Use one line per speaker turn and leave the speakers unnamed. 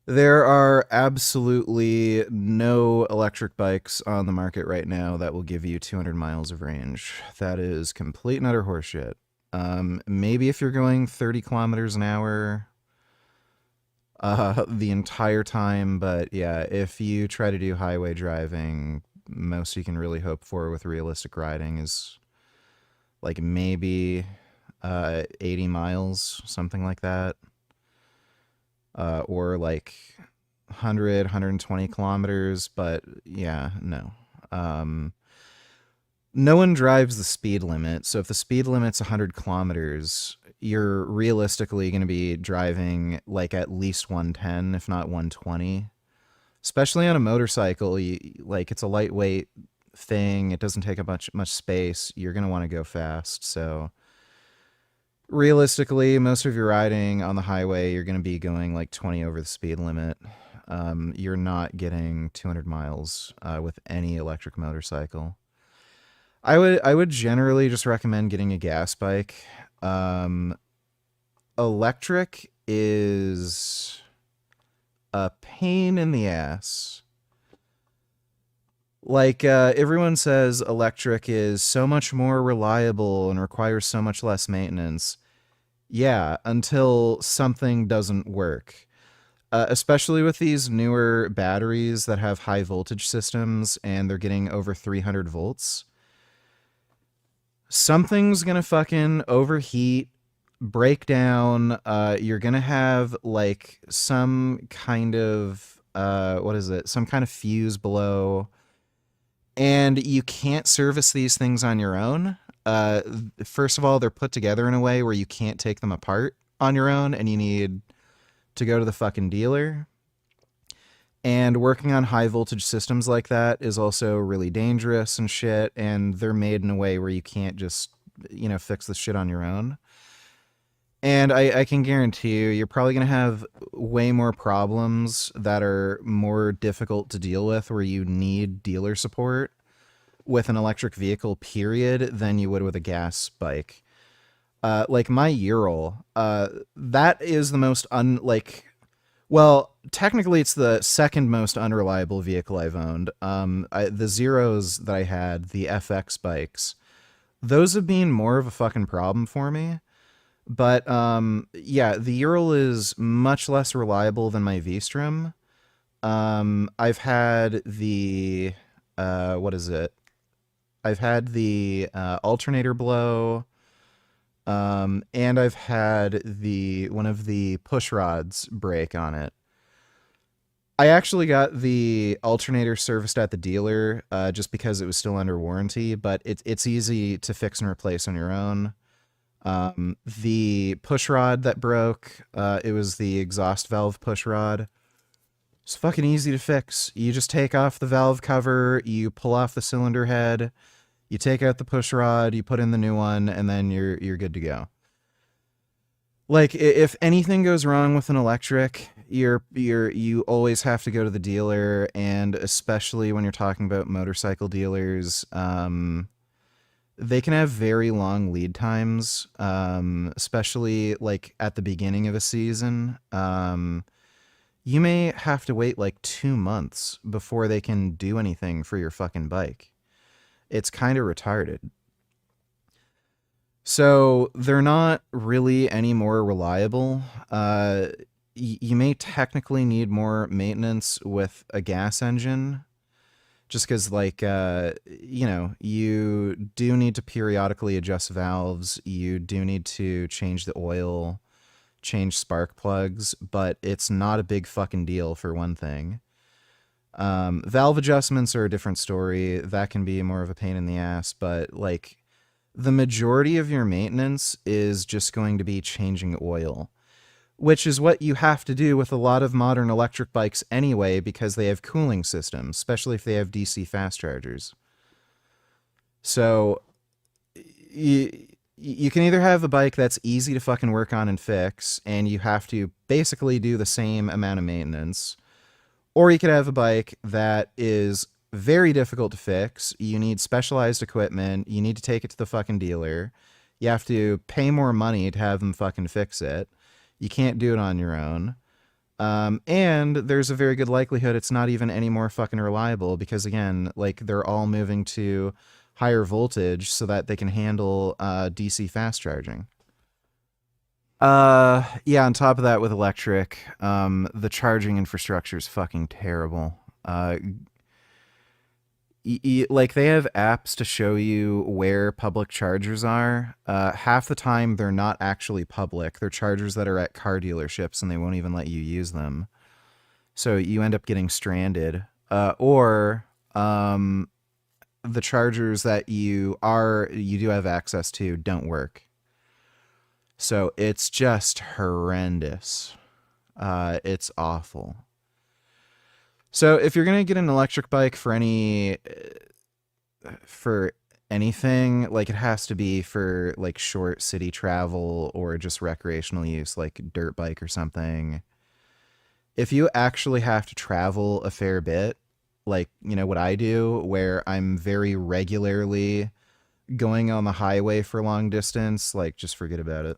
There are absolutely no electric bikes on the market right now that will give you 200 miles of range. That is complete and utter horseshit. Maybe if you're going 30 kilometers an hour the entire time, but yeah, if you try to do highway driving, most you can really hope for with realistic riding is like maybe 80 miles, something like that. Or like 100, 120 kilometers, but yeah, no. Um, no one drives the speed limit. So if the speed limit's 100 kilometers, you're realistically going to be driving like at least 110, if not 120. Especially on a motorcycle, like it's a lightweight thing. It doesn't take up much space. You're going to want to go fast. So realistically, most of your riding on the highway, you're going to be going like 20 over the speed limit. You're not getting 200 miles with any electric motorcycle. I would generally just recommend getting a gas bike. Um, Electric is a pain in the ass. Like everyone says, electric is so much more reliable and requires so much less maintenance. Yeah, until something doesn't work. Especially with these newer batteries that have high voltage systems and they're getting over 300 volts. Something's gonna fucking overheat, break down. You're gonna have like some kind of what is it? Some kind of fuse blow, and you can't service these things on your own. Uh, First of all, they're put together in a way where you can't take them apart on your own, and you need to go to the fucking dealer. And working on high voltage systems like that is also really dangerous and shit. And they're made in a way where you can't just, fix the shit on your own. And I can guarantee you, you're probably going to have way more problems that are more difficult to deal with where you need dealer support with an electric vehicle, period, than you would with a gas bike. Like my Ural, that is the most well, technically, it's the second most unreliable vehicle I've owned. The Zeros that I had, the FX bikes, those have been more of a fucking problem for me. But yeah, the Ural is much less reliable than my V-Strom. I've had the what is it? I've had the alternator blow, and I've had the one of the push rods break on it. I actually got the alternator serviced at the dealer just because it was still under warranty, but it's easy to fix and replace on your own. The push rod that broke, it was the exhaust valve push rod. It's fucking easy to fix. You just take off the valve cover, you pull off the cylinder head, you take out the push rod, you put in the new one, and then you're good to go. Like if anything goes wrong with an electric, you always have to go to the dealer, and especially when you're talking about motorcycle dealers, they can have very long lead times, especially like at the beginning of a season. You may have to wait like 2 months before they can do anything for your fucking bike. It's kind of retarded. So they're not really any more reliable. You may technically need more maintenance with a gas engine, just because, like, you do need to periodically adjust valves. You do need to change the oil, change spark plugs, but it's not a big fucking deal for one thing. Valve adjustments are a different story. That can be more of a pain in the ass, but like the majority of your maintenance is just going to be changing oil, which is what you have to do with a lot of modern electric bikes anyway because they have cooling systems, especially if they have DC fast chargers. So you can either have a bike that's easy to fucking work on and fix, and you have to basically do the same amount of maintenance, or you could have a bike that is very difficult to fix. You need specialized equipment. You need to take it to the fucking dealer. You have to pay more money to have them fucking fix it. You can't do it on your own. And there's a very good likelihood it's not even any more fucking reliable because, again, like they're all moving to higher voltage so that they can handle DC fast charging. Yeah, on top of that, with electric, the charging infrastructure is fucking terrible. Like they have apps to show you where public chargers are. Half the time they're not actually public. They're chargers that are at car dealerships and they won't even let you use them. So you end up getting stranded. Or the chargers that you do have access to don't work. So it's just horrendous. It's awful. So if you're gonna get an electric bike for anything, like it has to be for like short city travel or just recreational use, like dirt bike or something. If you actually have to travel a fair bit, like, what I do, where I'm very regularly going on the highway for long distance, like just forget about it.